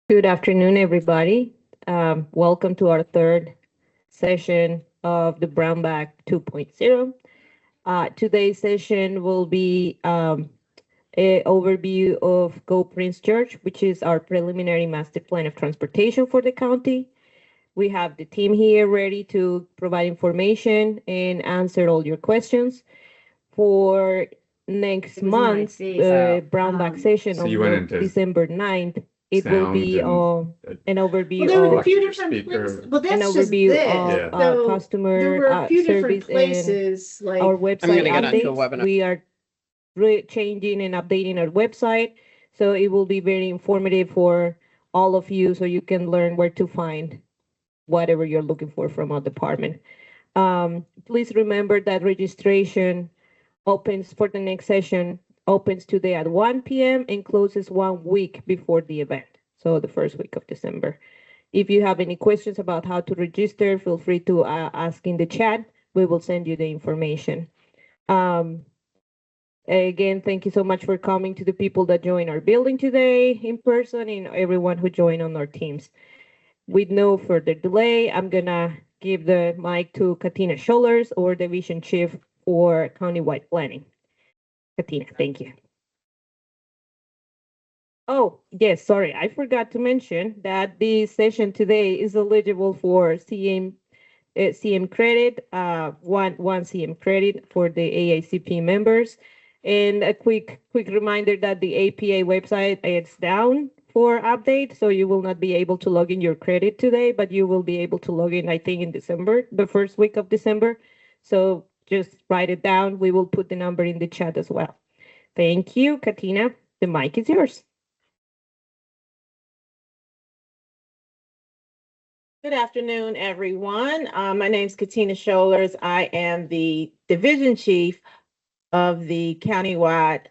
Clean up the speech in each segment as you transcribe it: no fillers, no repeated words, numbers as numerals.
Good afternoon, everybody. Welcome to our third session of the Brown Bag 2.0. Today's session will be an overview of Go Prince George, which is our preliminary master plan of transportation for the county. We have the team here ready to provide information and answer all your questions. For next month's Brown Bag session So on you went into December 9th, it will sound be and an Well, overview there were a of few Electric different speaker. places. Well, an that's just overview this. of Yeah. So customer there were a few different service and places, like our I'm gonna website get onto a updates. webinar. We are changing and updating our website, so it will be very informative for all of you, so you can learn where to find whatever you're looking for from our department. Please remember that registration opens for the next session opens today at 1 p.m. and closes 1 week before the event, so the first week of December. If you have any questions about how to register, feel free to ask in the chat. We will send you the information. Um, Again, thank you so much for coming, to the people that joined our building today in person and everyone who joined on our teams. With no further delay, I'm gonna give the mic to Katina Schollers, or Division Chief for Countywide Planning. Katina, thank you. Oh, yes, sorry, I forgot to mention that this session today is eligible for CM credit, one CM credit for the AICP members. And a quick reminder that the APA website is down for update, so you will not be able to log in your credit today, but you will be able to log in, I think, in December, the first week of December. So just write it down. We will put the number in the chat as well. Thank you, Katina. The mic is yours. Good afternoon, everyone. My name is Katina Schollers. I am the division chief of the countywide,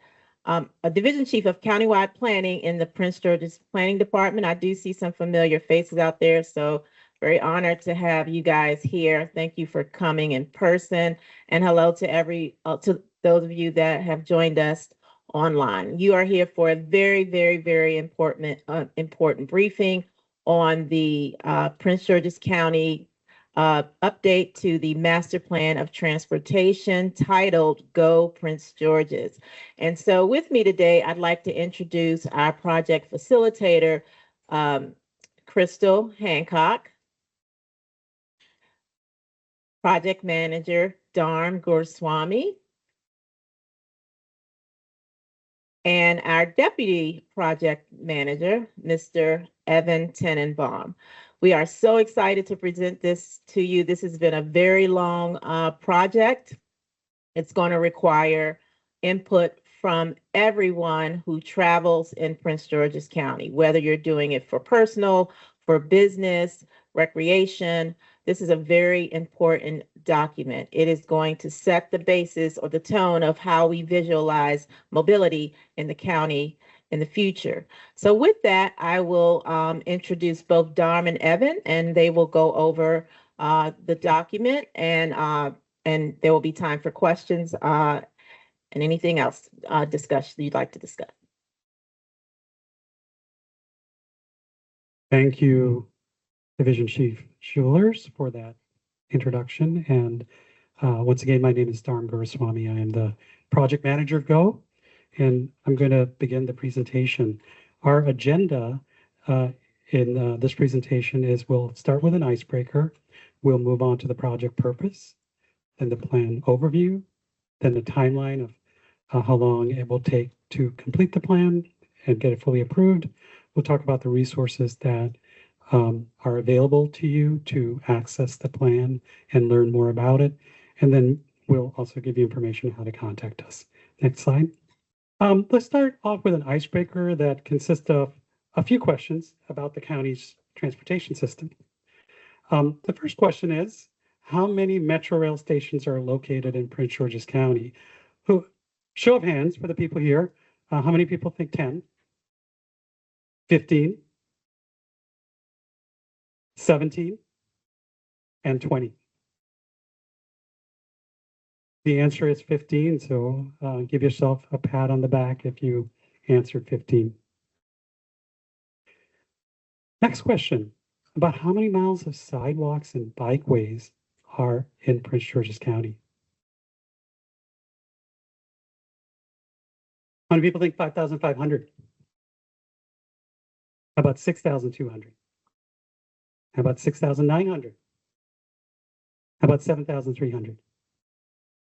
a division chief of countywide planning in the Prince George's Planning Department. I do see some familiar faces out there, so very honored to have you guys here. Thank you for coming in person, and hello to those of you that have joined us online. You are here for a very, very, very important briefing on the Prince George's County update to the master plan of transportation titled Go Prince George's. And so with me today, I'd like to introduce our project facilitator, Crystal Hancock, project manager, Dharm Goswami, and our deputy project manager, Mr. Evan Tenenbaum. We are so excited to present this to you. This has been a very long project. It's going to require input from everyone who travels in Prince George's County, whether you're doing it for personal, for business, recreation. This is a very important document. It is going to set the basis or the tone of how we visualize mobility in the county in the future. So with that, I will introduce both Dharm and Evan, and they will go over the document, and there will be time for questions and anything else discussion you'd like to discuss. Thank you, Division Chief Schulers, for that introduction. And once again, my name is Dharm Goswami. I am the project manager of Go, and I'm going to begin the presentation. Our agenda in this presentation is we'll start with an icebreaker. We'll move on to the project purpose, then the plan overview, then the timeline of how long it will take to complete the plan and get it fully approved. We'll talk about the resources that are available to you to access the plan and learn more about it. And then we'll also give you information on how to contact us. Next slide. Let's start off with an icebreaker that consists of a few questions about the county's transportation system. The first question is, how many Metro Rail stations are located in Prince George's County? Show of hands for the people here. How many people think 10? 15? 17? And 20? The answer is 15, so give yourself a pat on the back if you answered 15. Next question, about how many miles of sidewalks and bikeways are in Prince George's County? How many people think 5,500? How about 6,200? How about 6,900? How about 7,300?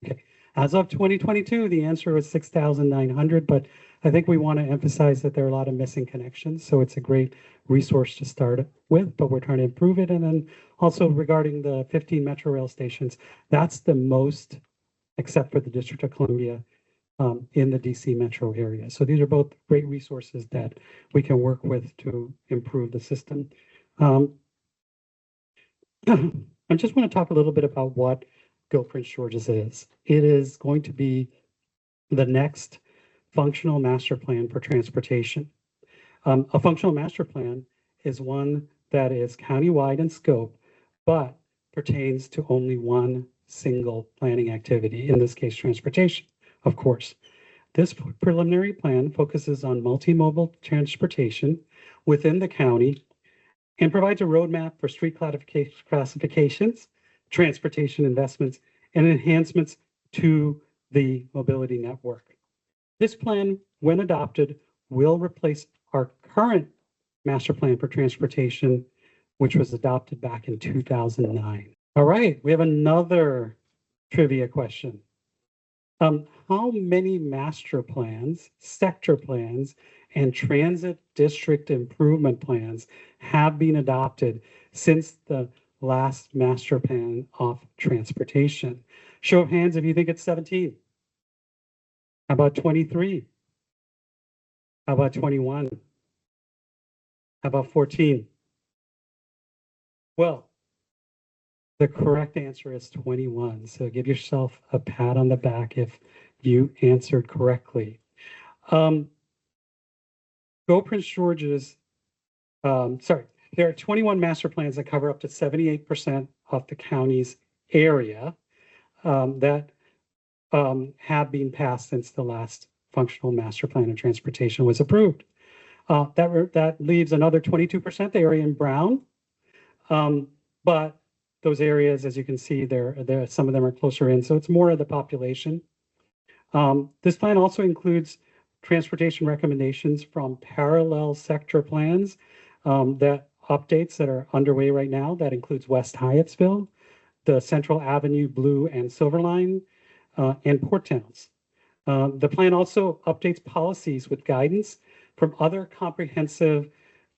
Okay, as of 2022, the answer was 6,900, but I think we want to emphasize that there are a lot of missing connections, so it's a great resource to start with, but we're trying to improve it. And then also regarding the 15 Metro Rail stations, that's the most, except for the District of Columbia, in the DC metro area. So these are both great resources that we can work with to improve the system. I just want to talk a little bit about what Go Prince George's is. It is going to be the next functional master plan for transportation. A functional master plan is one that is countywide in scope, but pertains to only one single planning activity, in this case, transportation, of course. This preliminary plan focuses on multimodal transportation within the county and provides a roadmap for street classifications, transportation investments, and enhancements to the mobility network. This plan, when adopted, will replace our current master plan for transportation, which was adopted back in 2009. All right, we have another trivia question. How many master plans, sector plans, and transit district improvement plans have been adopted since the last master plan of transportation? Show of hands if you think it's 17. How about 23? How about 21? How about 14? Well, the correct answer is 21. So give yourself a pat on the back if you answered correctly. Go Prince George's, there are 21 master plans that cover up to 78% of the county's area that have been passed since the last functional master plan of transportation was approved. That leaves another 22%, the area in brown. But those areas, as you can see, some of them are closer in, so it's more of the population. This plan also includes transportation recommendations from parallel sector plans updates that are underway right now. That includes West Hyattsville, the Central Avenue Blue and Silver Line, and Port Towns. The plan also updates policies with guidance from other comprehensive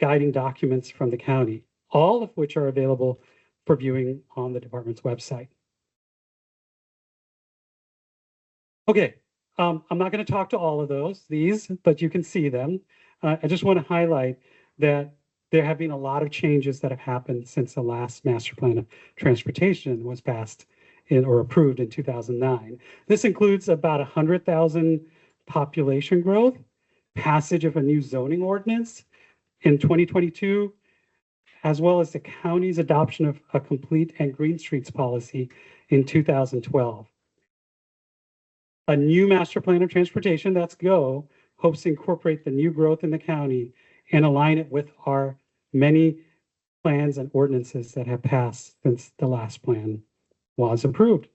guiding documents from the county, all of which are available for viewing on the department's website. Okay, I'm not going to talk to all of these, but you can see them. I just want to highlight that there have been a lot of changes that have happened since the last master plan of transportation was passed or approved in 2009. This includes about 100,000 population growth, passage of a new zoning ordinance in 2022, as well as the county's adoption of a complete and green streets policy in 2012. A new master plan of transportation, that's GO, hopes to incorporate the new growth in the county and align it with our many plans and ordinances that have passed since the last plan was approved.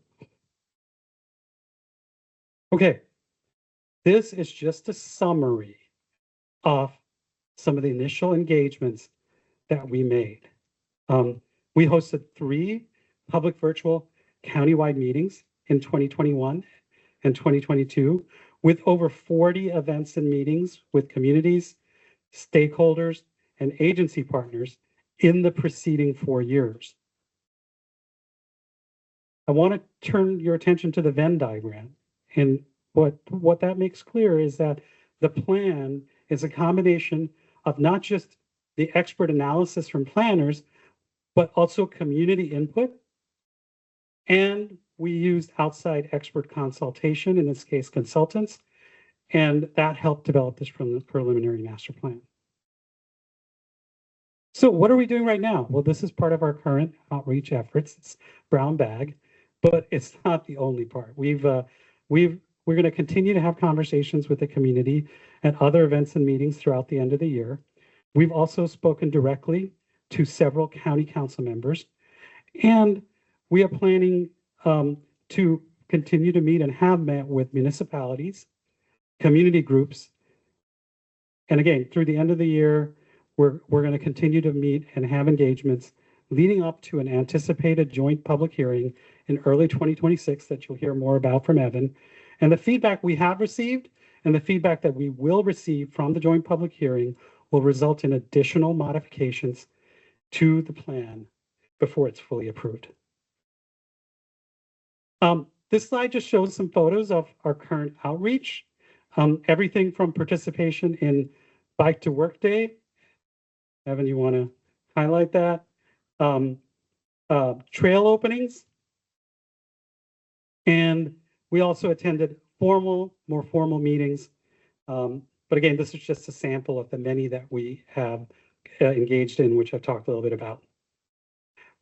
Okay, this is just a summary of some of the initial engagements that we made. We hosted 3 public virtual countywide meetings in 2021 and 2022 with over 40 events and meetings with communities, stakeholders, and agency partners in the preceding 4 years. I want to turn your attention to the Venn diagram. And what that makes clear is that the plan is a combination of not just the expert analysis from planners, but also community input. And we used outside expert consultation, in this case, consultants, and that helped develop this from the preliminary master plan. So what are we doing right now? Well, this is part of our current outreach efforts. It's brown bag, but it's not the only part. We're going to continue to have conversations with the community at other events and meetings throughout the end of the year. We've also spoken directly to several county council members, and we are planning to continue to meet and have met with municipalities, community groups. And again, through the end of the year, we're going to continue to meet and have engagements leading up to an anticipated joint public hearing in early 2026 that you'll hear more about from Evan. And the feedback we have received and the feedback that we will receive from the joint public hearing will result in additional modifications to the plan before it's fully approved. This slide just shows some photos of our current outreach. Everything from participation in Bike to Work Day. Evan, you want to highlight that? Trail openings. And we also attended more formal meetings. But again, this is just a sample of the many that we have engaged in, which I've talked a little bit about.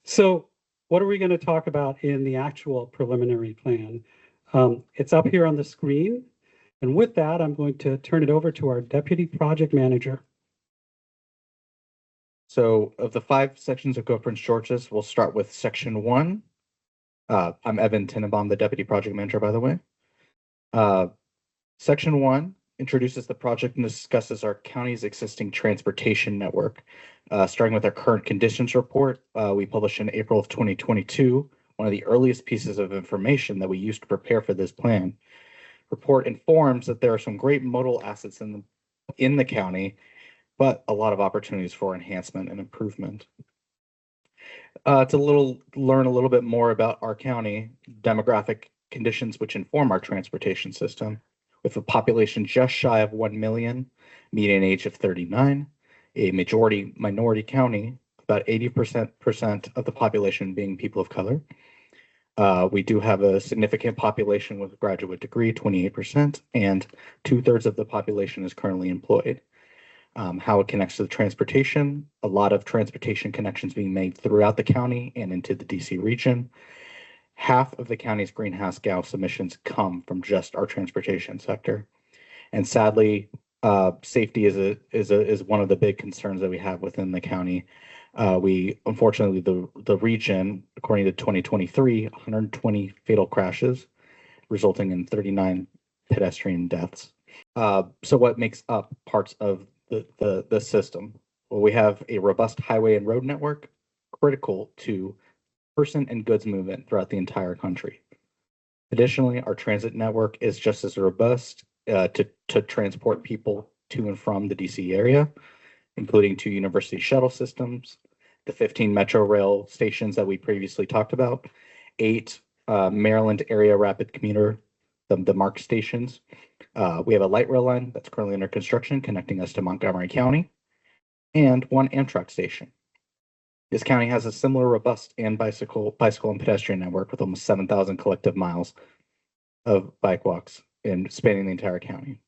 So what are we going to talk about in the actual preliminary plan? It's up here on the screen. And with that, I'm going to turn it over to our Deputy Project Manager. So of the 5 sections of Go Prince George's, we'll start with section 1. I'm Evan Tenenbaum, the Deputy Project Manager, by the way. Section 1 introduces the project and discusses our county's existing transportation network. Starting with our current conditions report, we published in April of 2022, one of the earliest pieces of information that we used to prepare for this plan. Report informs that there are some great modal assets in the county, but a lot of opportunities for enhancement and improvement. To learn a little bit more about our county demographic conditions which inform our transportation system, with a population just shy of 1 million, median age of 39, a minority county, about 80% of the population being people of color. We do have a significant population with a graduate degree, 28%, and 2/3 of the population is currently employed. How it connects to the transportation, a lot of transportation connections being made throughout the county and into the DC region. Half of the county's greenhouse gas emissions come from just our transportation sector. And sadly, safety is one of the big concerns that we have within the county. Unfortunately, the region, according to 2023, 120 fatal crashes, resulting in 39 pedestrian deaths. So what makes up parts of the system? Well, we have a robust highway and road network, critical to person and goods movement throughout the entire country. Additionally, our transit network is just as robust to transport people to and from the DC area, including 2 university shuttle systems, the 15 Metro Rail stations that we previously talked about, 8 Maryland area rapid commuter, the MARC stations. We have a light rail line that's currently under construction connecting us to Montgomery County, and 1 Amtrak station. This county has a similar robust and bicycle and pedestrian network with almost 7,000 collective miles of bike walks spanning the entire county.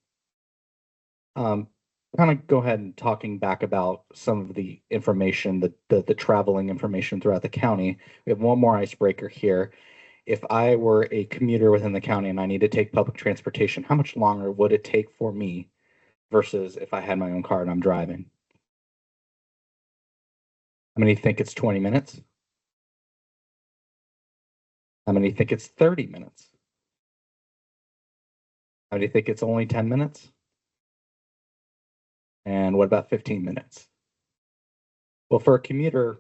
Kind of go ahead and talking back about some of the information, the traveling information throughout the county. We have one more icebreaker here. If I were a commuter within the county and I need to take public transportation, how much longer would it take for me versus if I had my own car and I'm driving? How many think it's 20 minutes? How many think it's 30 minutes? How many think it's only 10 minutes? And what about 15 minutes? Well, for a commuter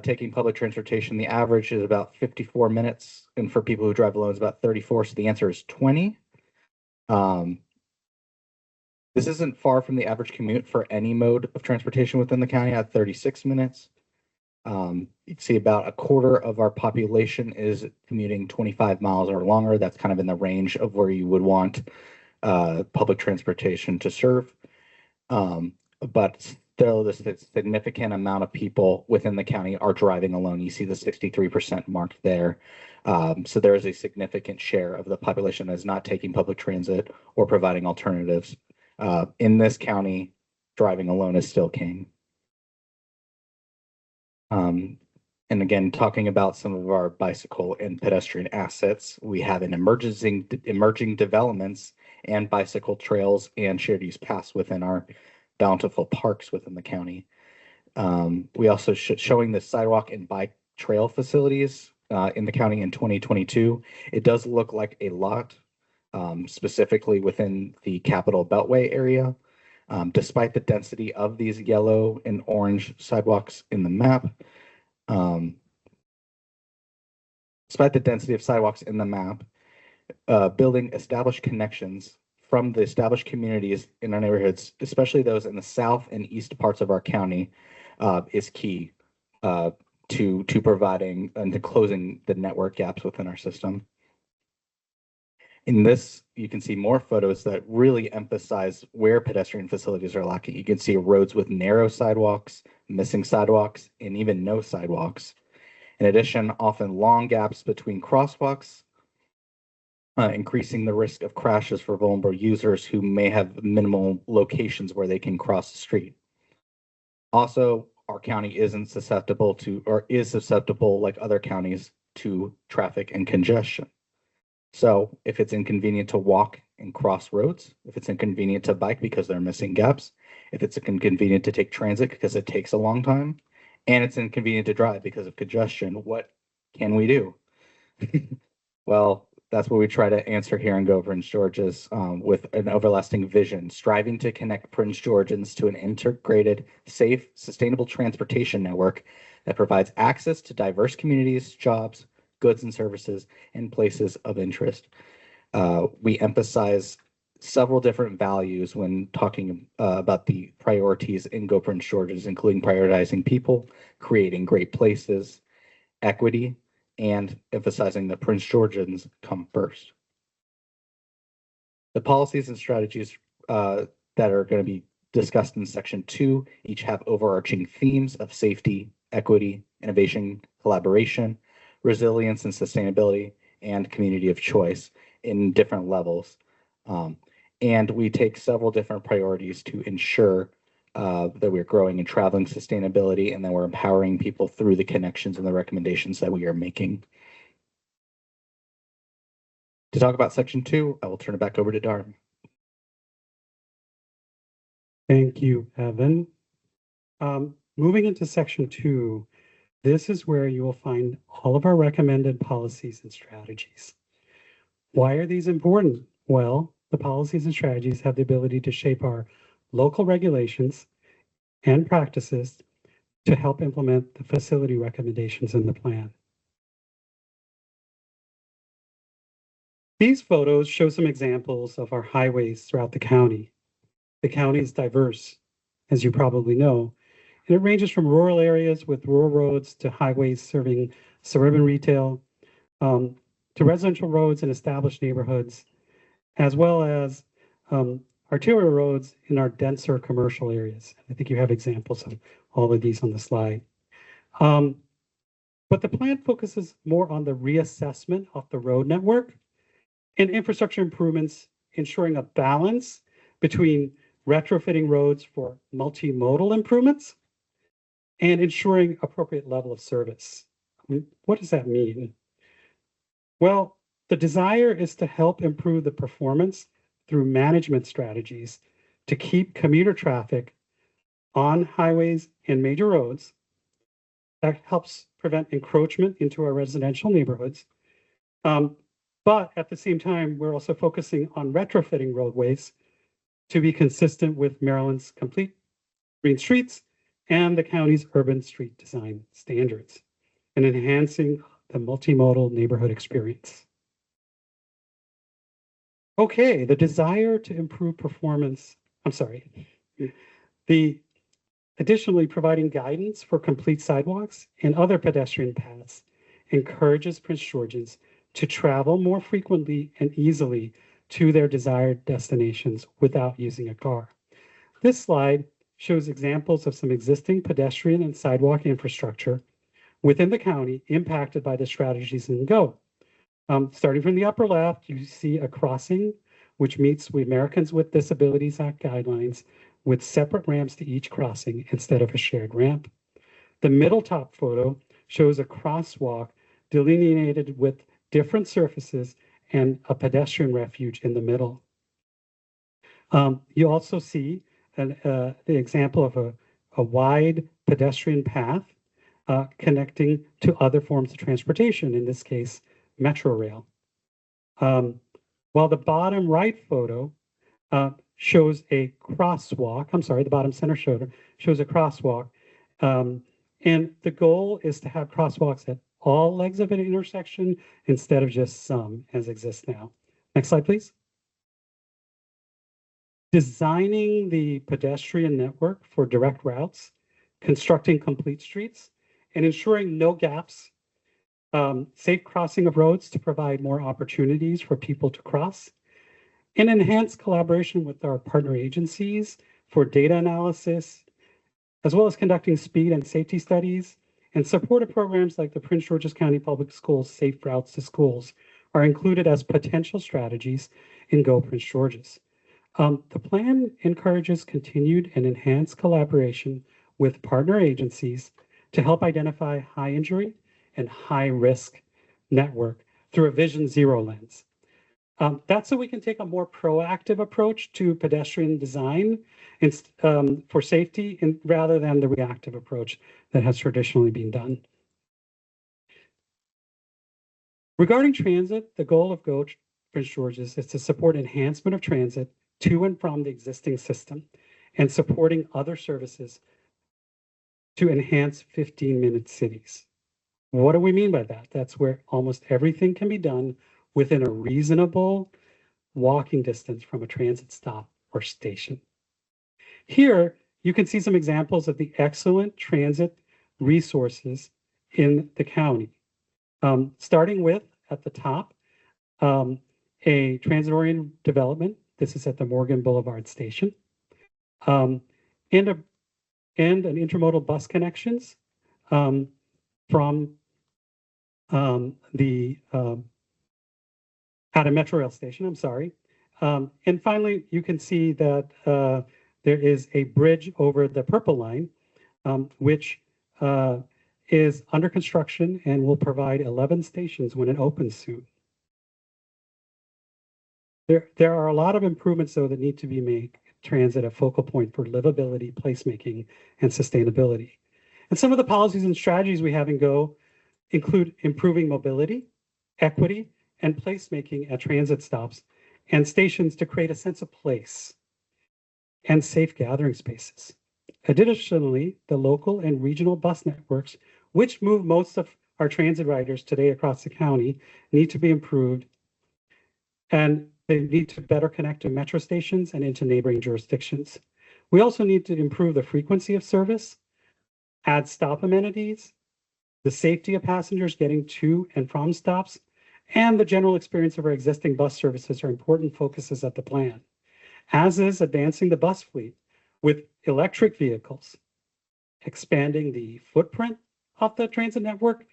taking public transportation, the average is about 54 minutes. And for people who drive alone, it's about 34. So the answer is 20. This isn't far from the average commute for any mode of transportation within the county at 36 minutes. You'd see about a quarter of our population is commuting 25 miles or longer. That's kind of in the range of where you would want public transportation to serve. But still, this significant amount of people within the county are driving alone. You see the 63% mark there. So there is a significant share of the population that is not taking public transit or providing alternatives. In this county, driving alone is still king. And again, talking about some of our bicycle and pedestrian assets, we have an emerging developments and bicycle trails and shared use paths within our bountiful parks within the county. We also showing the sidewalk and bike trail facilities in the county in 2022. It does look like a lot, specifically within the Capital Beltway area. Despite the density of these yellow and orange sidewalks in the map, building established connections from the established communities in our neighborhoods, especially those in the south and east parts of our county, is key to providing and to closing the network gaps within our system. In this, you can see more photos that really emphasize where pedestrian facilities are lacking. You can see roads with narrow sidewalks, missing sidewalks, and even no sidewalks. In addition, often long gaps between crosswalks, increasing the risk of crashes for vulnerable users who may have minimal locations where they can cross the street. Also, our county isn't susceptible to, or is susceptible like other counties, to traffic and congestion. So if it's inconvenient to walk and cross roads, if it's inconvenient to bike because they're missing gaps, if it's inconvenient to take transit because it takes a long time, and it's inconvenient to drive because of congestion, what can we do? Well, that's what we try to answer here in Go Prince George's with an everlasting vision, striving to connect Prince Georgians to an integrated, safe, sustainable transportation network that provides access to diverse communities, jobs, goods and services, and places of interest. We emphasize several different values when talking about the priorities in Go Prince George's, including prioritizing people, creating great places, equity, and emphasizing that Prince Georgians come first. The policies and strategies that are going to be discussed in section 2 each have overarching themes of safety, equity, innovation, collaboration, resilience and sustainability, and community of choice in different levels. And we take several different priorities to ensure that we're growing and traveling sustainability, and then we're empowering people through the connections and the recommendations that we are making. To talk about section 2, I will turn it back over to Darm. Thank you, Evan. Moving into section 2, this is where you will find all of our recommended policies and strategies. Why are these important? Well, the policies and strategies have the ability to shape our local regulations and practices to help implement the facility recommendations in the plan. These photos show some examples of our highways throughout the county. The county is diverse, as you probably know, and it ranges from rural areas with rural roads to highways serving suburban retail, to residential roads in established neighborhoods, as well as arterial roads in our denser commercial areas. I think you have examples of all of these on the slide. But the plan focuses more on the reassessment of the road network and infrastructure improvements, ensuring a balance between retrofitting roads for multimodal improvements and ensuring appropriate level of service. What does that mean? Well, the desire is to help improve the performance through management strategies to keep commuter traffic on highways and major roads. That helps prevent encroachment into our residential neighborhoods. But at the same time, we're also focusing on retrofitting roadways to be consistent with Maryland's complete green streets and the county's urban street design standards, and enhancing the multimodal neighborhood experience. Okay, the desire to improve performance, additionally providing guidance for complete sidewalks and other pedestrian paths encourages Prince Georgians to travel more frequently and easily to their desired destinations without using a car. This slide shows examples of some existing pedestrian and sidewalk infrastructure within the county impacted by the strategies in GO. Starting from the upper left, you see a crossing which meets the Americans with Disabilities Act guidelines with separate ramps to each crossing instead of a shared ramp. The middle top photo shows a crosswalk delineated with different surfaces and a pedestrian refuge in the middle. You also see the example of a wide pedestrian path connecting to other forms of transportation, in this case, Metro Rail. While the bottom right photo shows a crosswalk, I'm sorry, the bottom center shows a crosswalk. And the goal is to have crosswalks at all legs of an intersection instead of just some as exists now. Next slide, please. Designing the pedestrian network for direct routes, constructing complete streets, and ensuring no gaps, safe crossing of roads to provide more opportunities for people to cross, and enhanced collaboration with our partner agencies for data analysis, as well as conducting speed and safety studies, and supportive programs like the Prince George's County Public Schools Safe Routes to Schools are included as potential strategies in Go Prince George's. The plan encourages continued and enhanced collaboration with partner agencies to help identify high injury and high risk network through a Vision Zero lens. That's so we can take a more proactive approach to pedestrian design for safety rather than the reactive approach that has traditionally been done. Regarding transit, the goal of Go Prince George's is to support enhancement of transit to and from the existing system and supporting other services to enhance 15-minute cities. What do we mean by that? That's where almost everything can be done within a reasonable walking distance from a transit stop or station. Here, you can see some examples of the excellent transit resources in the county. Starting with, at the top, a transit-oriented development. This is at the Morgan Boulevard Station. And an intermodal bus connections from at a Metro Rail station, I'm sorry. And finally, you can see that there is a bridge over the Purple Line, which is under construction and will provide 11 stations when it opens soon. There are a lot of improvements, though, that need to be made. Transit a focal point for livability, placemaking, and sustainability. And some of the policies and strategies we have in Go include improving mobility, equity, and placemaking at transit stops and stations to create a sense of place and safe gathering spaces. Additionally, the local and regional bus networks, which move most of our transit riders today across the county, need to be improved, and they need to better connect to metro stations and into neighboring jurisdictions. We also need to improve the frequency of service, add stop amenities, the safety of passengers getting to and from stops, and the general experience of our existing bus services are important focuses of the plan, as is advancing the bus fleet with electric vehicles, expanding the footprint of the transit network,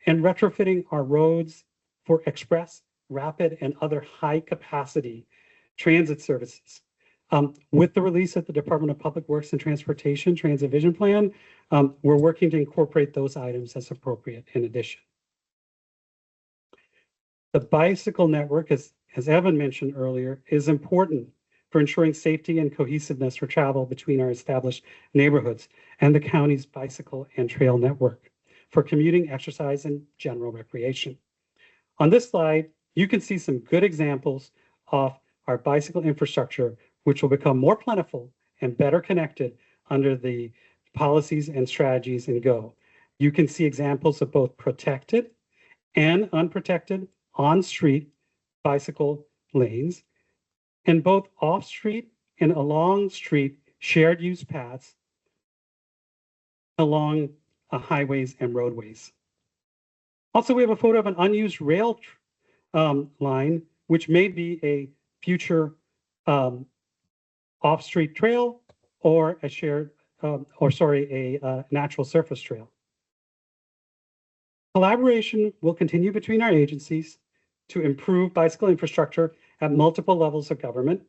and retrofitting our roads for express, rapid, and other high-capacity transit services. With the release of the Department of Public Works and Transportation Transit Vision Plan, we're working to incorporate those items as appropriate in addition. The bicycle network, as Evan mentioned earlier, is important for ensuring safety and cohesiveness for travel between our established neighborhoods and the county's bicycle and trail network for commuting, exercise, and general recreation. On this slide, you can see some good examples of our bicycle infrastructure, which will become more plentiful and better connected under the policies and strategies in Go. You can see examples of both protected and unprotected on-street bicycle lanes, and both off-street and along-street shared use paths along highways and roadways. Also, we have a photo of an unused rail line, which may be a future off-street trail or a shared, a natural surface trail. Collaboration will continue between our agencies to improve bicycle infrastructure at multiple levels of government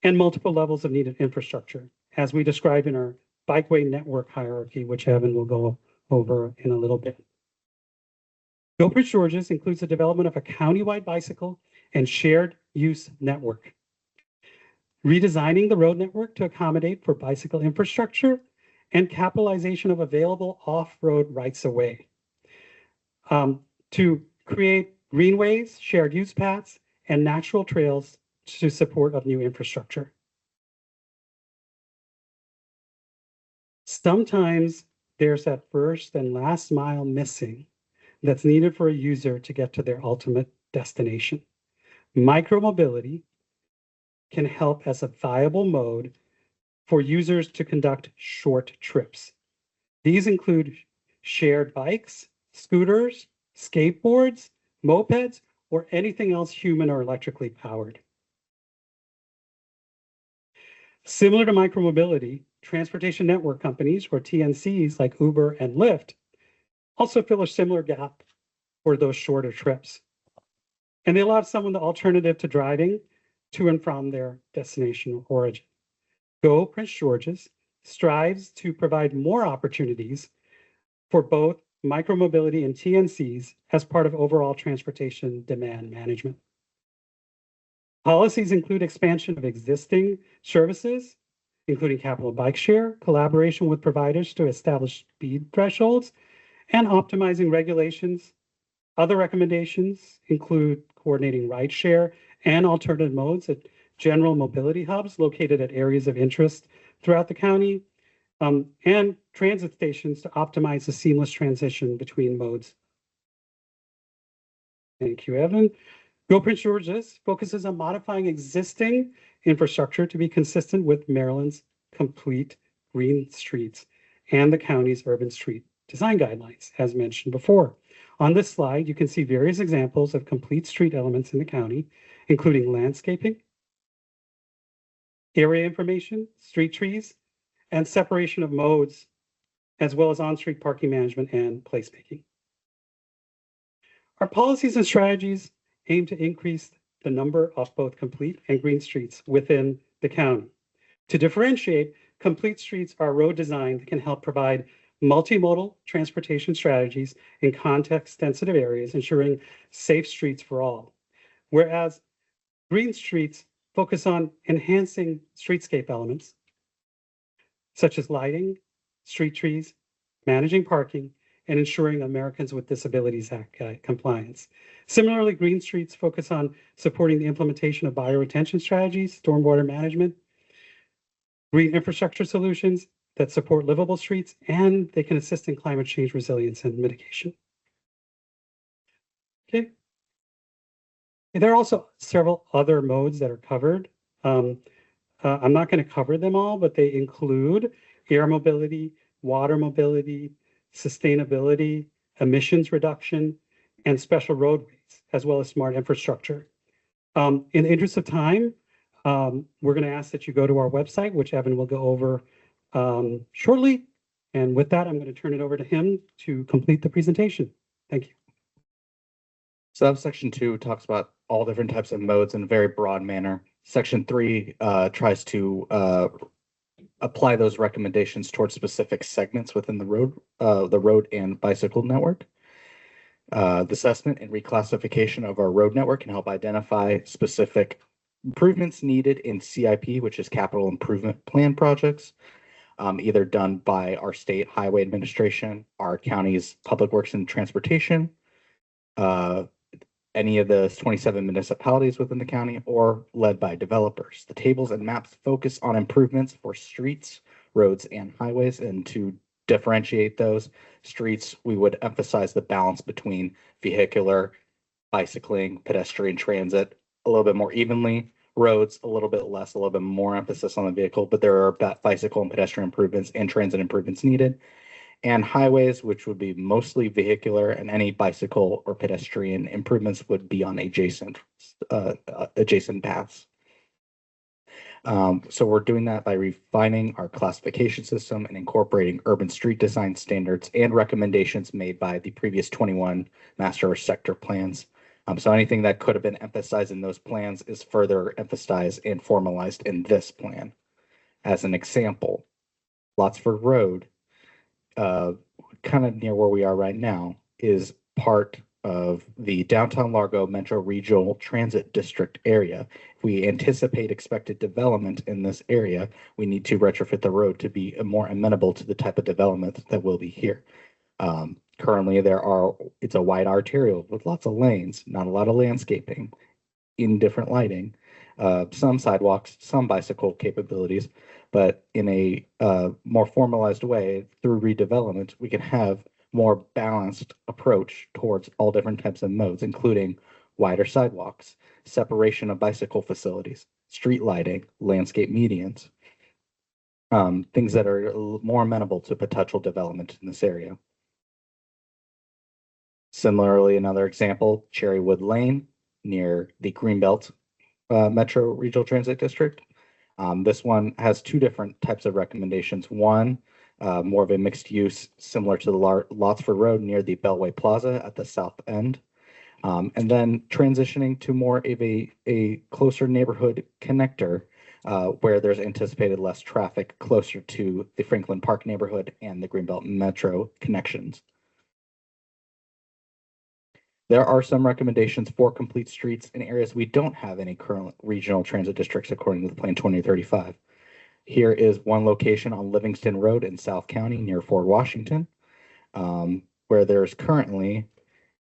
and multiple levels of needed infrastructure, as we described in our bikeway network hierarchy, which Evan will go over in a little bit. Go Prince George's includes the development of a countywide bicycle and shared use network. redesigning the road network to accommodate for bicycle infrastructure, and capitalization of available off-road rights-of-way. To create greenways, shared use paths, and natural trails to support of new infrastructure. Sometimes there's that first and last mile missing that's needed for a user to get to their ultimate destination. Micromobility can help as a viable mode for users to conduct short trips. These include shared bikes, scooters, skateboards, mopeds, or anything else human or electrically powered. Similar to micromobility, transportation network companies, or TNCs, like Uber and Lyft, also fill a similar gap for those shorter trips. And they allow someone the alternative to driving to and from their destination or origin. Go Prince George's strives to provide more opportunities for both micromobility and TNCs as part of overall transportation demand management. Policies include expansion of existing services, including capital bike share, collaboration with providers to establish speed thresholds, and optimizing regulations. Other recommendations include coordinating ride share and alternative modes at general mobility hubs located at areas of interest throughout the county, and transit stations to optimize the seamless transition between modes. Thank you, Evan. Go Prince George's focuses on modifying existing infrastructure to be consistent with Maryland's complete green streets and the county's urban street design guidelines, as mentioned before. On this slide, you can see various examples of complete street elements in the county, including landscaping, area information, street trees, and separation of modes, as well as on-street parking management and placemaking. Our policies and strategies aim to increase the number of both complete and green streets within the county. To differentiate, complete streets are road design that can help provide multimodal transportation strategies in context-sensitive areas, ensuring safe streets for all. Whereas green streets focus on enhancing streetscape elements, such as lighting, street trees, managing parking, and ensuring Americans with Disabilities Act compliance. Similarly, green streets focus on supporting the implementation of bioretention strategies, stormwater management, green infrastructure solutions that support livable streets, and they can assist in climate change resilience and mitigation. Okay. There are also several other modes that are covered. I'm not going to cover them all, but they include air mobility, water mobility, sustainability, emissions reduction, and special roadways, as well as smart infrastructure. In the interest of time, we're going to ask that you go to our website, which Evan will go over shortly. And with that, I'm going to turn it over to him to complete the presentation. Thank you. So section 2 talks about all different types of modes in a very broad manner. Section 3 tries to apply those recommendations towards specific segments within the road and bicycle network. The assessment and reclassification of our road network can help identify specific improvements needed in CIP, which is Capital Improvement Plan projects, either done by our state highway administration, our county's public works and transportation, any of the 27 municipalities within the county, or led by developers. The tables and maps focus on improvements for streets, roads, and highways. And to differentiate those streets, we would emphasize the balance between vehicular, bicycling, pedestrian transit a little bit more evenly. Roads, a little bit less, a little bit more emphasis on the vehicle, but there are bicycle and pedestrian improvements and transit improvements needed. And highways, which would be mostly vehicular, and any bicycle or pedestrian improvements would be on adjacent paths. So we're doing that by refining our classification system and incorporating urban street design standards and recommendations made by the previous 21 master sector plans. So anything that could have been emphasized in those plans is further emphasized and formalized in this plan. As an example, Lotsford Road, kind of near where we are right now, is part of the downtown Largo Metro Regional Transit District area. If we anticipate expected development in this area, we need to retrofit the road to be more amenable to the type of development that will be here. Currently, it's a wide arterial with lots of lanes, not a lot of landscaping, indifferent lighting, some sidewalks, some bicycle capabilities, but in a more formalized way through redevelopment, we can have more balanced approach towards all different types of modes, including wider sidewalks, separation of bicycle facilities, street lighting, landscape medians, things that are more amenable to potential development in this area. Similarly, another example, Cherrywood Lane near the Greenbelt Metro Regional Transit District. This one has two different types of recommendations. One, more of a mixed use, similar to the Lotsford Road near the Beltway Plaza at the south end. And then transitioning to more of a closer neighborhood connector where there's anticipated less traffic closer to the Franklin Park neighborhood and the Greenbelt Metro connections. There are some recommendations for complete streets in areas we don't have any current regional transit districts according to the Plan 2035. Here is one location on Livingston Road in South County near Fort Washington, where there's currently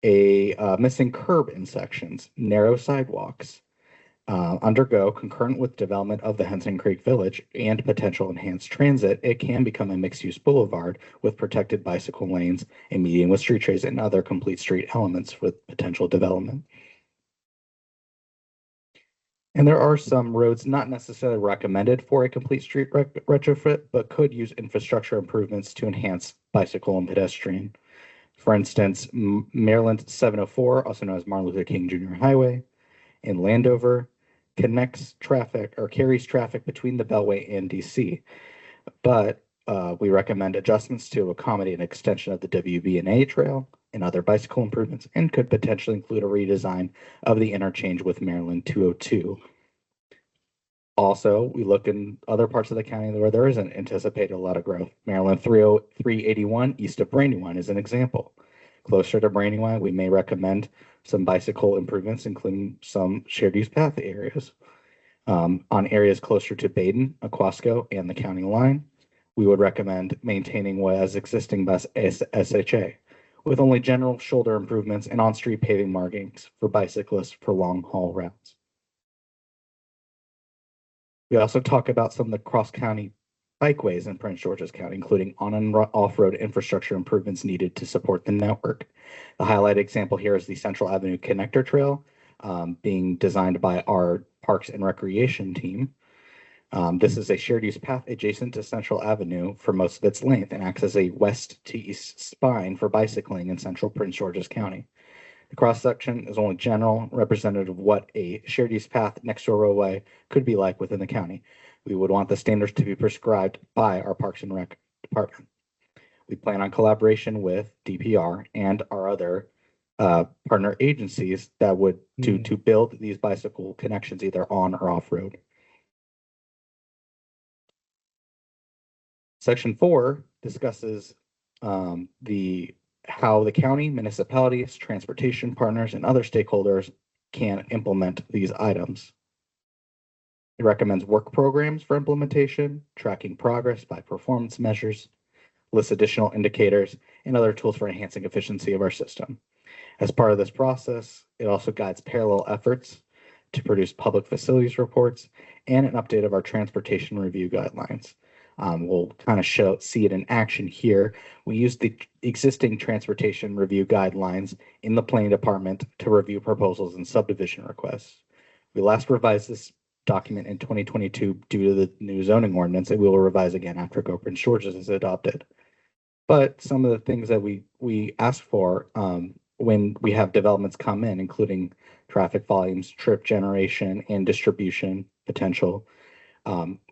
a missing curb in sections, narrow sidewalks, undergo concurrent with development of the Henson Creek Village and potential enhanced transit. It can become a mixed-use boulevard with protected bicycle lanes, a median with street trees, and other complete street elements with potential development. And there are some roads not necessarily recommended for a complete street retrofit, but could use infrastructure improvements to enhance bicycle and pedestrian. For instance, Maryland 704, also known as Martin Luther King Jr. Highway in Landover, connects traffic or carries traffic between the Beltway and DC. But we recommend adjustments to accommodate an extension of the WB&A trail and other bicycle improvements, and could potentially include a redesign of the interchange with Maryland 202. Also, we look in other parts of the county where there isn't anticipated a lot of growth. Maryland 381 east of Brandywine is an example. Closer to Brandywine, we may recommend some bicycle improvements, including some shared use path areas. On areas closer to Baden, Aquasco, and the county line, we would recommend maintaining what is existing bus SHA, with only general shoulder improvements and on-street paving markings for bicyclists for long-haul routes. We also talk about some of the cross-county bikeways in Prince George's County, including on and off-road infrastructure improvements needed to support the network. The highlighted example here is the Central Avenue Connector Trail, being designed by our Parks and Recreation team. This is a shared use path adjacent to Central Avenue for most of its length and acts as a west to east spine for bicycling in central Prince George's County. The cross section is only general, representative of what a shared use path next to a roadway could be like within the county. We would want the standards to be prescribed by our Parks and Rec department. We plan on collaboration with DPR and our other partner agencies that would to build these bicycle connections either on or off road. Section 4 discusses how the county, municipalities, transportation partners, and other stakeholders can implement these items. It recommends work programs for implementation, tracking progress by performance measures, lists additional indicators, and other tools for enhancing efficiency of our system. As part of this process, it also guides parallel efforts to produce public facilities reports and an update of our transportation review guidelines. We'll kind of see it in action here. We use the existing transportation review guidelines in the planning department to review proposals and subdivision requests. We last revised this document in 2022 due to the new zoning ordinance, and we will revise again after Go Prince George's is adopted. But some of the things that we ask for when we have developments come in, including traffic volumes, trip generation, and distribution potential,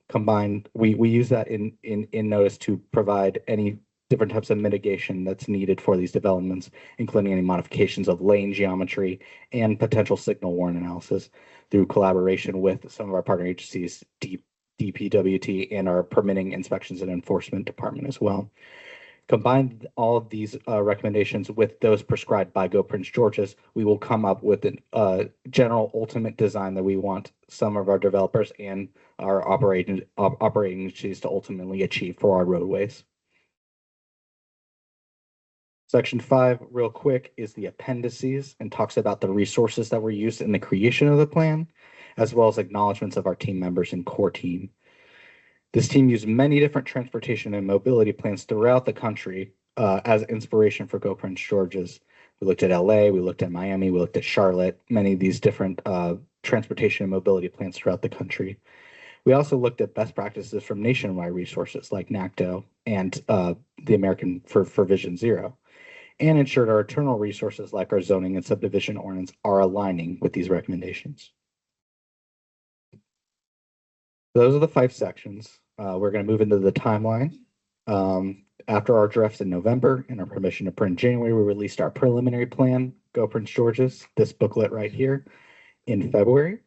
combined, we use that in notice to provide any different types of mitigation that's needed for these developments, including any modifications of lane geometry and potential signal warrant analysis through collaboration with some of our partner agencies, DPWT, and our permitting inspections and enforcement department as well. Combine all of these recommendations with those prescribed by Go Prince George's, we will come up with a general ultimate design that we want some of our developers and our operating agencies to ultimately achieve for our roadways. Section 5, real quick, is the appendices and talks about the resources that were used in the creation of the plan, as well as acknowledgments of our team members and core team. This team used many different transportation and mobility plans throughout the country as inspiration for Go Prince George's. We looked at LA, we looked at Miami, we looked at Charlotte, many of these different transportation and mobility plans throughout the country. We also looked at best practices from nationwide resources like NACDO and the American for Vision Zero, and ensured our internal resources like our zoning and subdivision ordinance are aligning with these recommendations. Those are the 5 sections. We're going to move into the timeline. After our drafts in November and our permission to print in January, we released our preliminary plan, Go Prince George's, this booklet right here, in February.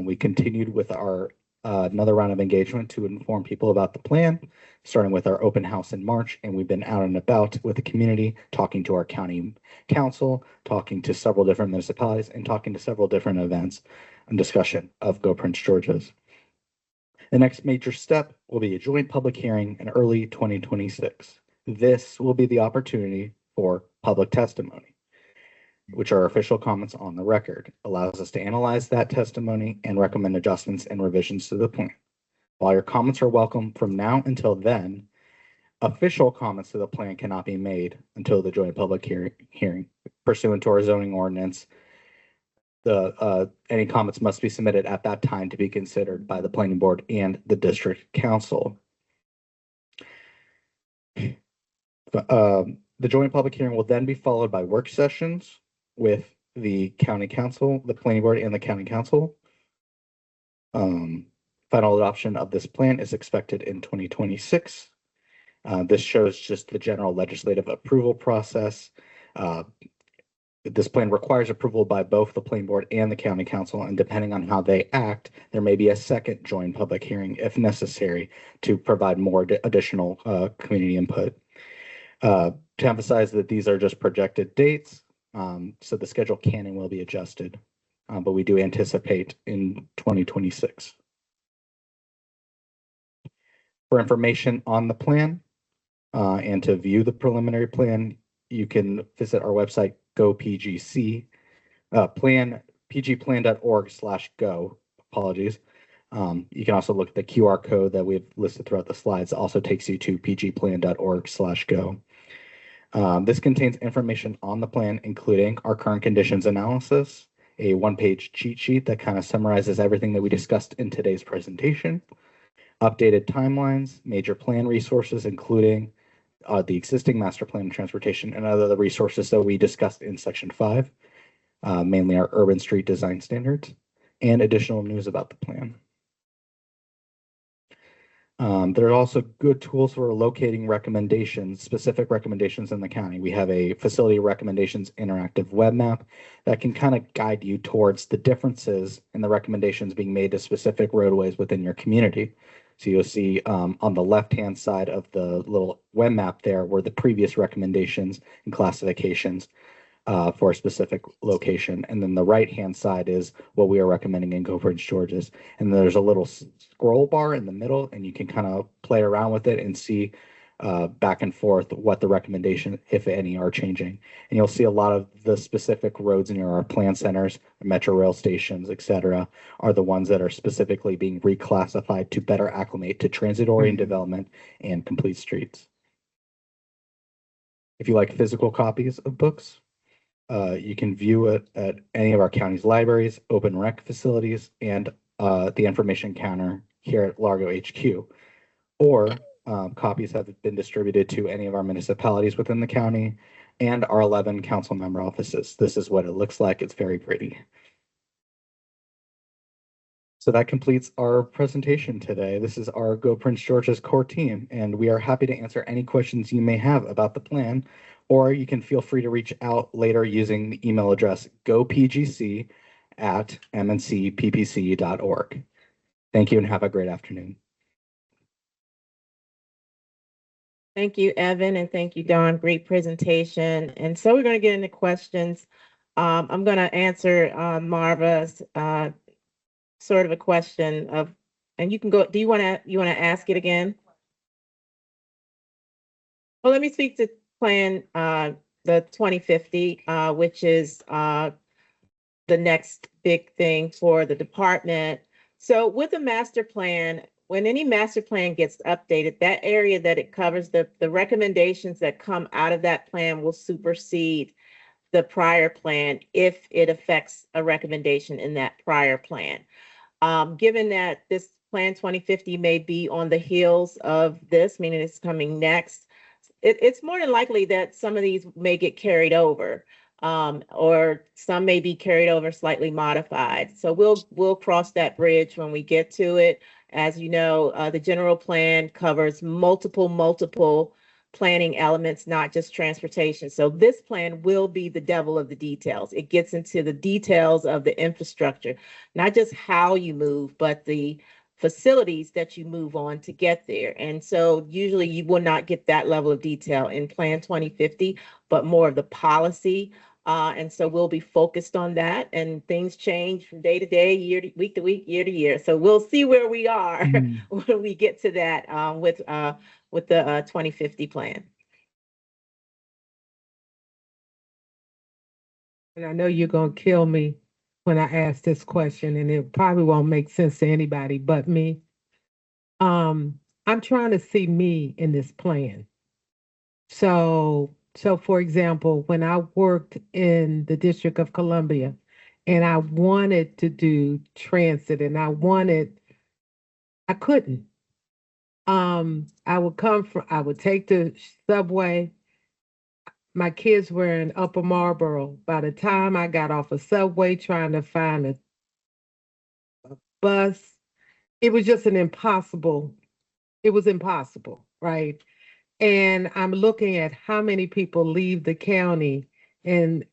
We continued with our another round of engagement to inform people about the plan, starting with our open house in March, and we've been out and about with the community, talking to our county council, talking to several different municipalities, and talking to several different events and discussion of Go Prince George's. The next major step will be a joint public hearing in early 2026. This will be the opportunity for public testimony, which are official comments on the record, allows us to analyze that testimony and recommend adjustments and revisions to the plan. While your comments are welcome from now until then, official comments to the plan cannot be made until the joint public hearing pursuant to our zoning ordinance. Any comments must be submitted at that time to be considered by the planning board and the district council. The joint public hearing will then be followed by work sessions with the county council, the planning board, and the county council. Final adoption of this plan is expected in 2026. This shows just the general legislative approval process. This plan requires approval by both the planning board and the county council, and depending on how they act, there may be a second joint public hearing if necessary to provide more additional community input. To emphasize that these are just projected dates, so the schedule can and will be adjusted, but we do anticipate in 2026. For information on the plan and to view the preliminary plan, you can visit our website, GoPGC, pgplan.org/go. Apologies. You can also look at the QR code that we've listed throughout the slides. It also takes you to pgplan.org/go. This contains information on the plan, including our current conditions analysis, a 1-page cheat sheet that kind of summarizes everything that we discussed in today's presentation, updated timelines, major plan resources, including the existing master plan of transportation and other resources that we discussed in section 5, mainly our urban street design standards, and additional news about the plan. There are also good tools for locating recommendations, specific recommendations in the county. We have a facility recommendations interactive web map that can kind of guide you towards the differences in the recommendations being made to specific roadways within your community. So you'll see on the left-hand side of the little web map there were the previous recommendations and classifications for a specific location. And then the right-hand side is what we are recommending in Go Prince George's. And there's a little scroll bar in the middle, and you can kind of play around with it and see back and forth what the recommendation, if any, are changing. And you'll see a lot of the specific roads near our plan centers, metro rail stations, etc., are the ones that are specifically being reclassified to better acclimate to transit-oriented development and complete streets. If you like physical copies of books, you can view it at any of our county's libraries, open rec facilities, and the information counter here at Largo HQ. Or copies have been distributed to any of our municipalities within the county and our 11 council member offices. This is what it looks like. It's very pretty. So that completes our presentation today. This is our Go Prince George's core team, and we are happy to answer any questions you may have about the plan, or you can feel free to reach out later using the email address gopgc@mncppc.org. Thank you and have a great afternoon. Thank you, Evan, and thank you, Dawn. Great presentation. And so we're going to get into questions. I'm going to answer Marva's sort of a question of, and you can go. Do you want to ask it again? Well, let me speak to plan the 2050, which is the next big thing for the department. So with a master plan, when any master plan gets updated, that area that it covers, the recommendations that come out of that plan will supersede the prior plan if it affects a recommendation in that prior plan. Given that this plan 2050 may be on the heels of this, meaning it's coming next, it's more than likely that some of these may get carried over, or some may be carried over slightly modified. So we'll cross that bridge when we get to it. As you know, the general plan covers multiple planning elements, not just transportation. So this plan will be the devil of the details. It gets into the details of the infrastructure, not just how you move, but the facilities that you move on to get there. And so usually you will not get that level of detail in Plan 2050, but more of the policy. And so we'll be focused on that, and things change from day to day, week to week, year to year. So we'll see where we are when we get to that with the 2050 plan. And I know you're going to kill me when I ask this question, and it probably won't make sense to anybody but me. I'm trying to see me in this plan. So for example, when I worked in the District of Columbia and I wanted to do transit and I couldn't. I would take the subway. My kids were in Upper Marlboro. By the time I got off a subway trying to find a bus, it was just it was impossible, right? And I'm looking at how many people leave the county and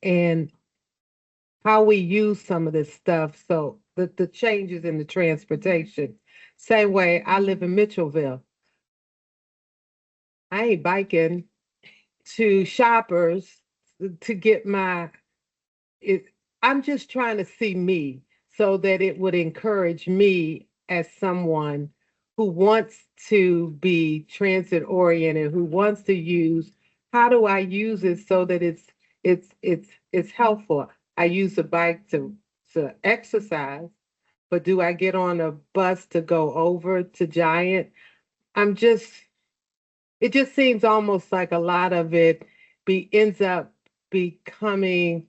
how we use some of this stuff. So the changes in the transportation. Same way, I live in Mitchellville. I ain't biking to Shoppers to get it. I'm just trying to see me so that it would encourage me as someone who wants to be transit oriented, who wants to use, how do I use it so that it's helpful? I use a bike to exercise, but do I get on a bus to go over to Giant? It just seems almost like a lot of it ends up becoming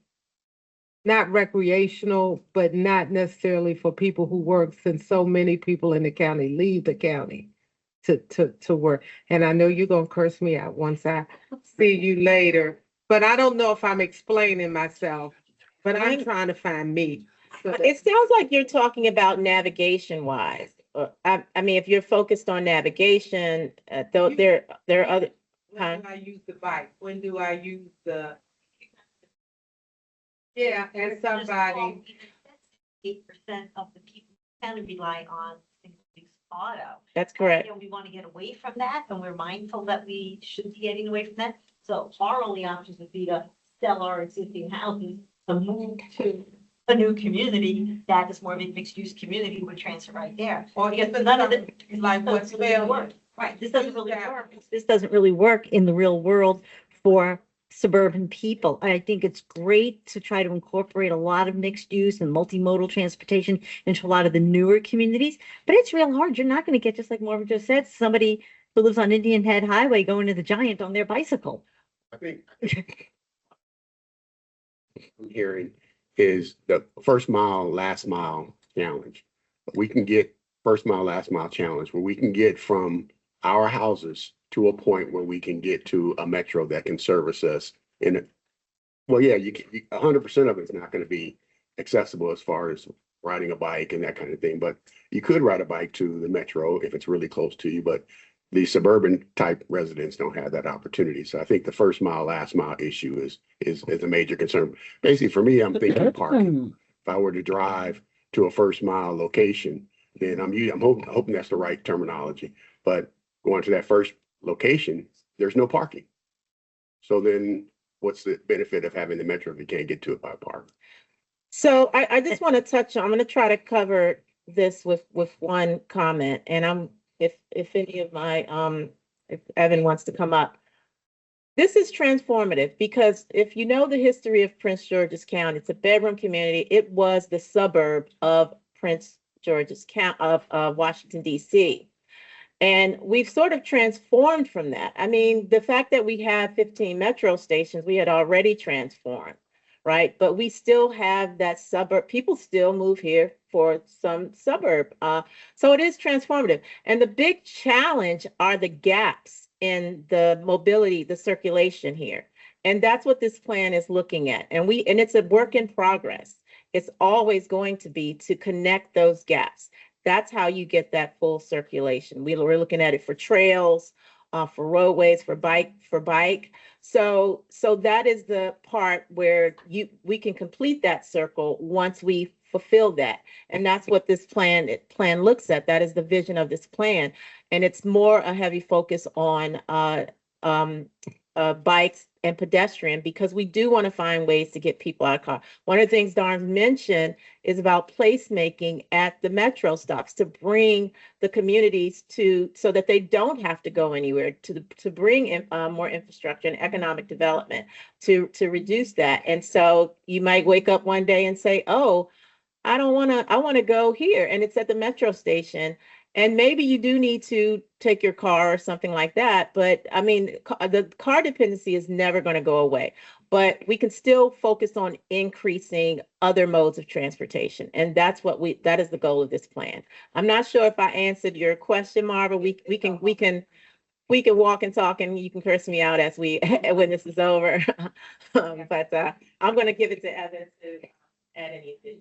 not recreational, but not necessarily for people who work, since so many people in the county leave the county to work. And I know you're gonna curse me out once I see you later, but I don't know if I'm explaining myself, but I'm trying to find me. So It sounds like you're talking about navigation wise. I mean, if you're focused on navigation, though there are other. when do I use the bike? When do I use the? Yeah, and somebody. 8% of the people kind of rely on single-use auto. That's correct. We want to get away from that, and we're mindful that we should be getting away from that. So our only options would be to sell our existing houses, to move to a new community that is more of a mixed-use community, would transfer right there. Or Because if none of the like what's failure. Right, this doesn't really work. This doesn't really work in the real world for suburban people. I think it's great to try to incorporate a lot of mixed use and multimodal transportation into a lot of the newer communities, but it's real hard. You're not going to get, just like Marvin just said, somebody who lives on Indian Head Highway going to the Giant on their bicycle. I think I'm hearing is the first mile, last mile challenge. We can get first mile, last mile challenge where we can get from our houses to a point where we can get to a metro that can service us in it. Well, yeah, 100% of it's not going to be accessible as far as riding a bike and that kind of thing, but you could ride a bike to the metro if it's really close to you, but the suburban type residents don't have that opportunity. So I think the first mile, last mile issue is a major concern. Basically, for me, I'm thinking parking. If I were to drive to a first mile location, then I'm hoping that's the right terminology. But going to that first location, there's no parking. So then what's the benefit of having the metro if you can't get to it by park? So I just want to touch on, I'm going to try to cover this with one comment, and if any of my, if Evan wants to come up. This is transformative because if you know the history of Prince George's County, it's a bedroom community. It was the suburb of Prince George's County of Washington, D.C. And we've sort of transformed from that. I mean, the fact that we have 15 metro stations, we had already transformed, right? But we still have that suburb. People still move here for some suburb. So it is transformative. And the big challenge are the gaps in the mobility, the circulation here. And that's what this plan is looking at. And it's a work in progress. It's always going to be to connect those gaps. That's how you get that full circulation. We're looking at it for trails, for roadways, for bike. So that is the part where we can complete that circle once we fulfill that. And that's what this plan looks at. That is the vision of this plan. And it's more a heavy focus on bikes and pedestrian, because we do want to find ways to get people out of car. One of the things Darn mentioned is about placemaking at the metro stops to bring the communities so that they don't have to go anywhere, to bring in more infrastructure and economic development to reduce that. And so you might wake up one day and say, oh, I want to go here, and it's at the metro station. And maybe you do need to take your car or something like that. But I mean, the car dependency is never going to go away. But we can still focus on increasing other modes of transportation. And that is the goal of this plan. I'm not sure if I answered your question, Marva. We can walk and talk, and you can curse me out as when this is over. But I'm going to give it to Evan to add anything.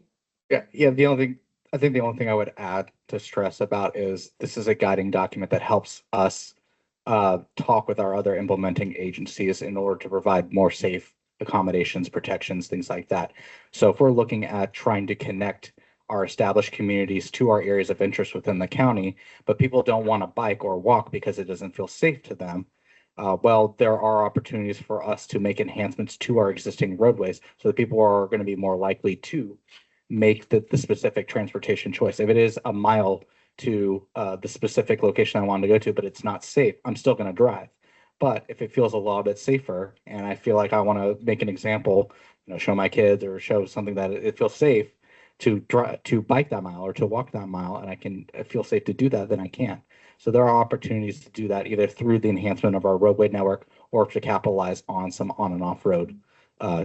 Yeah. I think the only thing I would add to stress about is this is a guiding document that helps us talk with our other implementing agencies in order to provide more safe accommodations, protections, things like that. So if we're looking at trying to connect our established communities to our areas of interest within the county, but people don't want to bike or walk because it doesn't feel safe to them, well, there are opportunities for us to make enhancements to our existing roadways so that people are going to be more likely to make the specific transportation choice. If it is a mile to the specific location I wanted to go to, but it's not safe, I'm still going to drive. But if it feels a little bit safer and I feel like I want to make an example, show my kids or show something that it feels safe to bike that mile or to walk that mile, and I feel safe to do that, then I can. So there are opportunities to do that either through the enhancement of our roadway network or to capitalize on some on and off road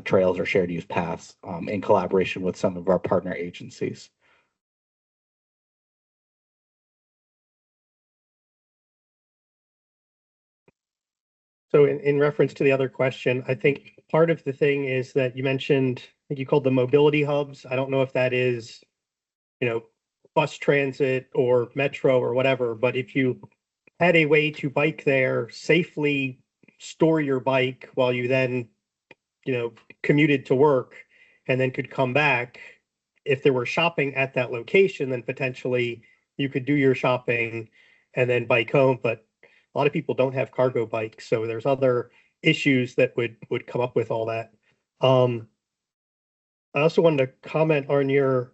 trails or shared use paths in collaboration with some of our partner agencies. So in reference to the other question, I think part of the thing is that you mentioned, I think you called them mobility hubs. I don't know if that is, bus transit or metro or whatever, but if you had a way to bike there, safely store your bike while you then commuted to work and then could come back, if there were shopping at that location, then potentially you could do your shopping and then bike home. But a lot of people don't have cargo bikes, so there's other issues that would come up with all that. I also wanted to comment on your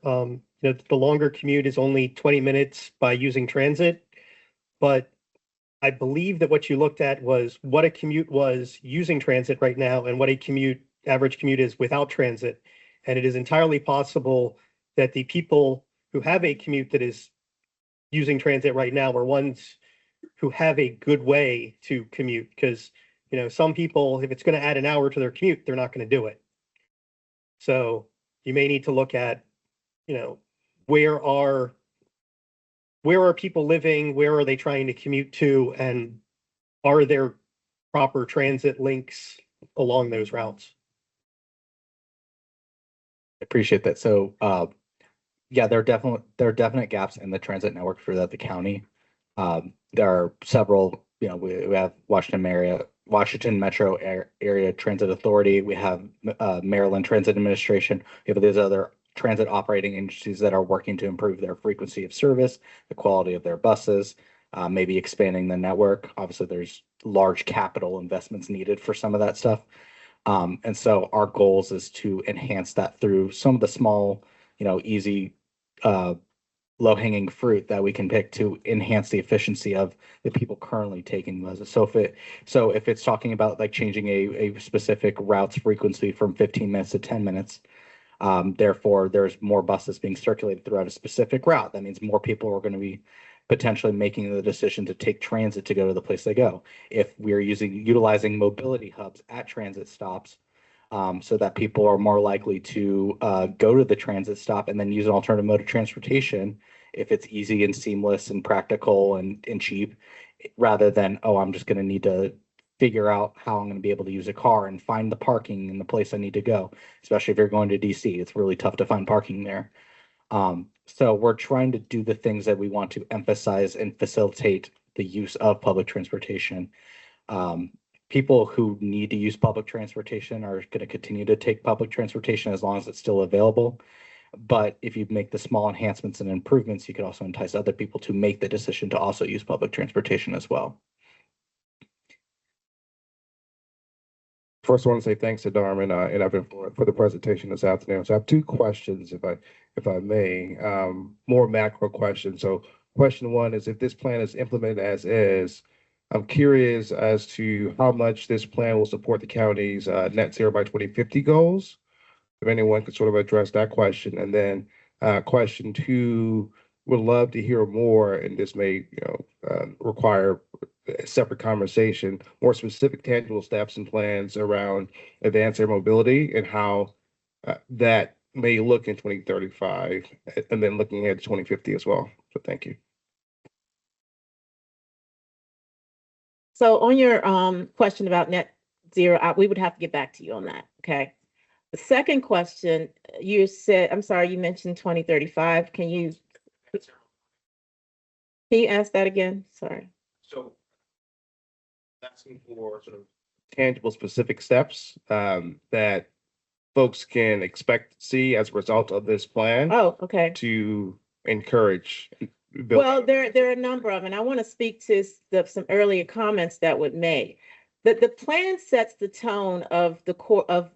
the longer commute is only 20 minutes by using transit, but I believe that what you looked at was what a commute was using transit right now and what a average commute is without transit. And it is entirely possible that the people who have a commute that is using transit right now are ones who have a good way to commute. Because, some people, if it's going to add an hour to their commute, they're not going to do it. So you may need to look at, where are people living? Where are they trying to commute to? And are there proper transit links along those routes? Appreciate that. So, yeah, there are definite gaps in the transit network for the county. There are several. We have Washington Metro Area Transit Authority. We have Maryland Transit Administration. We have these other transit operating agencies that are working to improve their frequency of service, the quality of their buses. maybe expanding the network. Obviously, there's large capital investments needed for some of that stuff. And so our goals is to enhance that through some of the small, easy, low-hanging fruit that we can pick to enhance the efficiency of the people currently taking buses. So if it's talking about like changing a specific route's frequency from 15 minutes to 10 minutes, therefore there's more buses being circulated throughout a specific route. That means more people are going to be potentially making the decision to take transit to go to the place they go. If we're utilizing mobility hubs at transit stops, so that people are more likely to go to the transit stop and then use an alternative mode of transportation if it's easy and seamless and practical and cheap, rather than, oh, I'm just going to need to figure out how I'm going to be able to use a car and find the parking in the place I need to go, especially if you're going to DC. It's really tough to find parking there. So we're trying to do the things that we want to emphasize and facilitate the use of public transportation. People who need to use public transportation are going to continue to take public transportation as long as it's still available. But if you make the small enhancements and improvements, you could also entice other people to make the decision to also use public transportation as well. First, I want to say thanks to Darm and Evan for the presentation this afternoon. So I have two questions, if I may, more macro questions. So question one is, if this plan is implemented as is, I'm curious as to how much this plan will support the county's net zero by 2050 goals. If anyone could sort of address that question. And then question two, would love to hear more, and this may require a separate conversation, more specific tangible steps and plans around advanced air mobility and how that may look in 2035 and then looking at 2050 as well. So thank you. So on your question about net zero, we would have to get back to you on that, okay? The second question, you said, I'm sorry, you mentioned 2035. Can you ask that again? Sorry. So asking for sort of tangible, specific steps that folks can expect to see as a result of this plan. Oh, okay. To encourage. Well, there are a number of them, and I want to speak to some earlier comments that were made. The plan sets the tone of the core of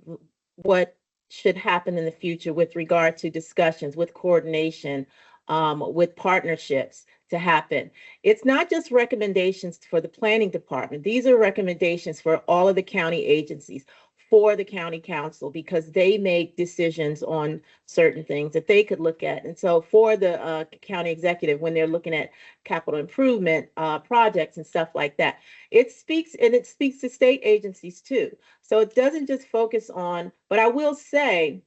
what should happen in the future with regard to discussions, with coordination, with partnerships to happen. It's not just recommendations for the planning department. These are recommendations for all of the county agencies, for the county council, because they make decisions on certain things that they could look at. And so for the county executive, when they're looking at capital improvement projects and stuff like that, it speaks to state agencies too. So it doesn't just focus on, but I will say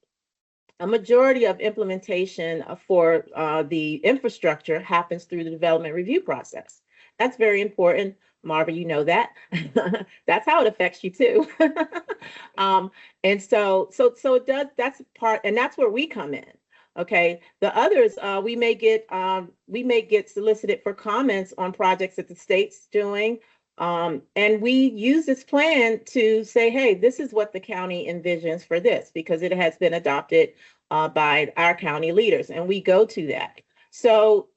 a majority of implementation for the infrastructure happens through the development review process. That's very important. Marva, you know that. That's how it affects you too. And so it does, that's part, and that's where we come in. Okay. The others, we may get solicited for comments on projects that the state's doing. And we use this plan to say, hey, this is what the county envisions for this, because it has been adopted by our county leaders, and we go to that. So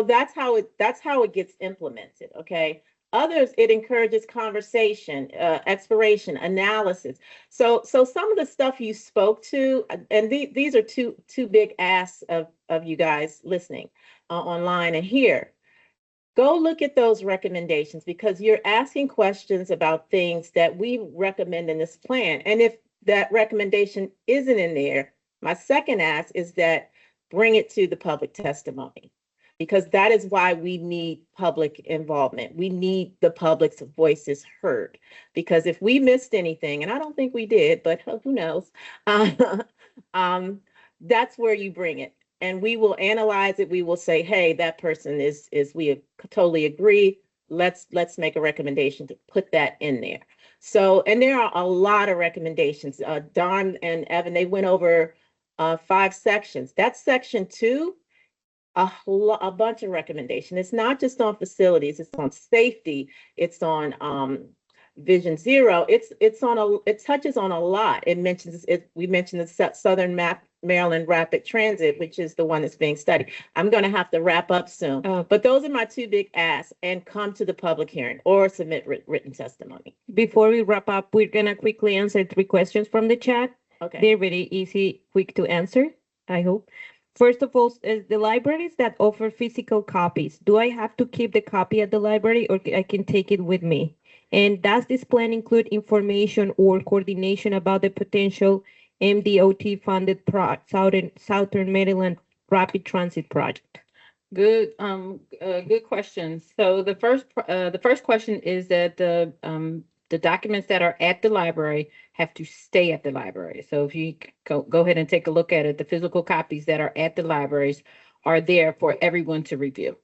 that's how it gets implemented. Okay. Others, it encourages conversation, exploration, analysis. So some of the stuff you spoke to, and these are two big asks of you guys listening online and here. Go look at those recommendations, because you're asking questions about things that we recommend in this plan. And if that recommendation isn't in there, my second ask is that bring it to the public testimony, because that is why we need public involvement. We need the public's voices heard, because if we missed anything, and I don't think we did, but who knows, that's where you bring it. And we will analyze it. We will say, hey, that person is we totally agree. Let's make a recommendation to put that in there. So, and there are a lot of recommendations. Don and Evan, they went over 5 sections. That's section 2. A bunch of recommendations. It's not just on facilities. It's on safety. It's on Vision Zero. It touches on a lot. It mentions it. We mentioned the Southern Map Maryland Rapid Transit, which is the one that's being studied. I'm going to have to wrap up soon. But those are my two big asks, and come to the public hearing or submit written testimony. Before we wrap up, we're gonna quickly answer 3 questions from the chat. Okay. They're very easy, quick to answer, I hope. First of all, is the libraries that offer physical copies, do I have to keep the copy at the library or I can take it with me? And does this plan include information or coordination about the potential MDOT funded Southern Maryland Rapid Transit Project? Good question. So the first question is that the documents that are at the library have to stay at the library. So if you go ahead and take a look at it, the physical copies that are at the libraries are there for everyone to review.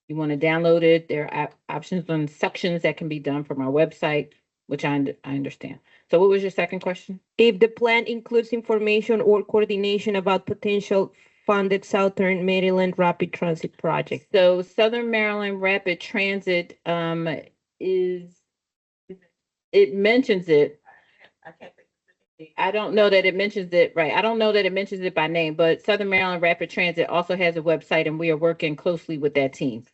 You want to download it, there are options on sections that can be done from our website, which I understand. So what was your second question? If the plan includes information or coordination about potential funded Southern Maryland Rapid Transit Project. So Southern Maryland Rapid Transit it mentions it. I don't know that it mentions it, right? I don't know that it mentions it by name, but Southern Maryland Rapid Transit also has a website, and we are working closely with that team.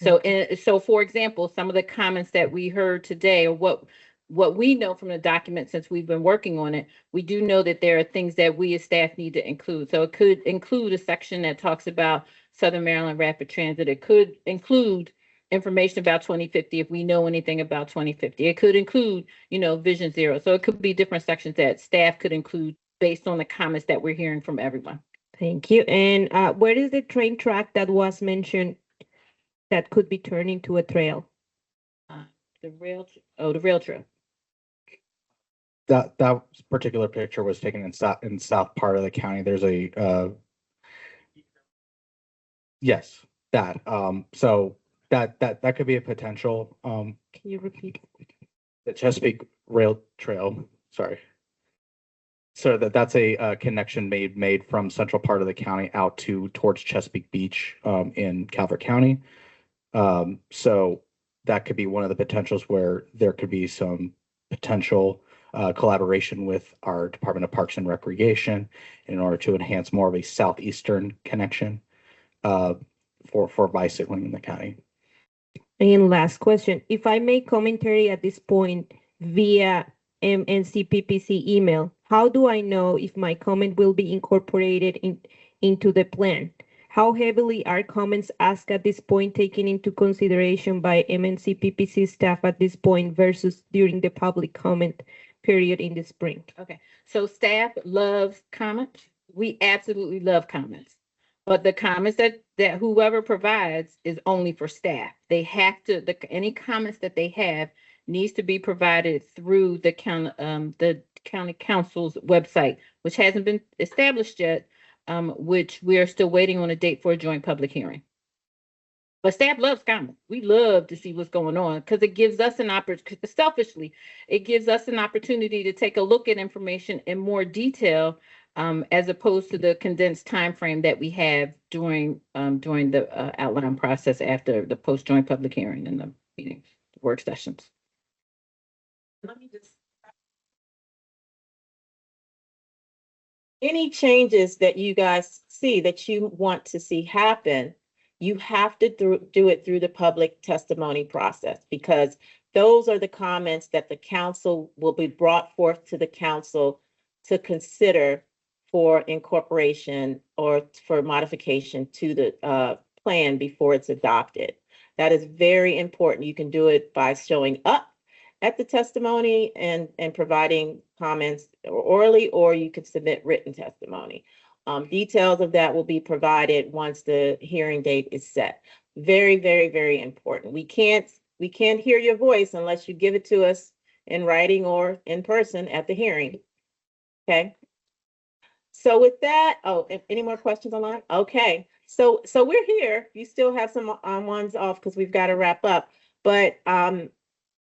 So, so for example, some of the comments that we heard today, or what we know from the document since we've been working on it, we do know that there are things that we as staff need to include. So it could include a section that talks about Southern Maryland Rapid Transit. It could include information about 2050 if we know anything about 2050. It could include, Vision Zero. So it could be different sections that staff could include based on the comments that we're hearing from everyone. Thank you. And where is the train track that was mentioned that could be turned into a trail? The rail trail. That particular picture was taken in south part of the county. There's a yes, that so that could be a potential. Can you repeat? The Chesapeake Rail Trail. Sorry. So that's a connection made from central part of the county out towards Chesapeake Beach in Calvert County. So that could be one of the potentials where there could be some potential collaboration with our Department of Parks and Recreation in order to enhance more of a southeastern connection for bicycling in the county. And last question, if I make commentary at this point via M-NCPPC email, how do I know if my comment will be incorporated into the plan? How heavily are comments asked at this point taken into consideration by M-NCPPC staff at this point versus during the public comment period in the spring? Okay, so staff loves comments. We absolutely love comments. But the comments that whoever provides is only for staff. They have to, any comments that they have needs to be provided through the county council's website, which hasn't been established yet, which we are still waiting on a date for a joint public hearing. But staff loves comments. We love to see what's going on because it gives us an opportunity, selfishly, it gives us an opportunity to take a look at information in more detail, as opposed to the condensed time frame that we have during the outline process after the post joint public hearing and the meetings, work sessions. Let me just. Any changes that you guys see that you want to see happen, you have to do it through the public testimony process, because those are the comments that the council will be brought forth to the council to consider for incorporation or for modification to the plan before it's adopted. That is very important. You can do it by showing up at the testimony and providing comments orally, or you could submit written testimony. Details of that will be provided once the hearing date is set. Very, very, very important. We can't hear your voice unless you give it to us in writing or in person at the hearing. Okay. So with that, any more questions online? Okay. So we're here. You still have some ones off because we've got to wrap up. But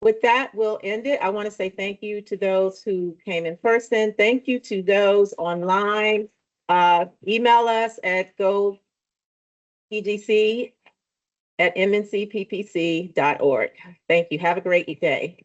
with that, we'll end it. I want to say thank you to those who came in person. Thank you to those online. Email us at gopgc@mncppc.org. Thank you. Have a great day.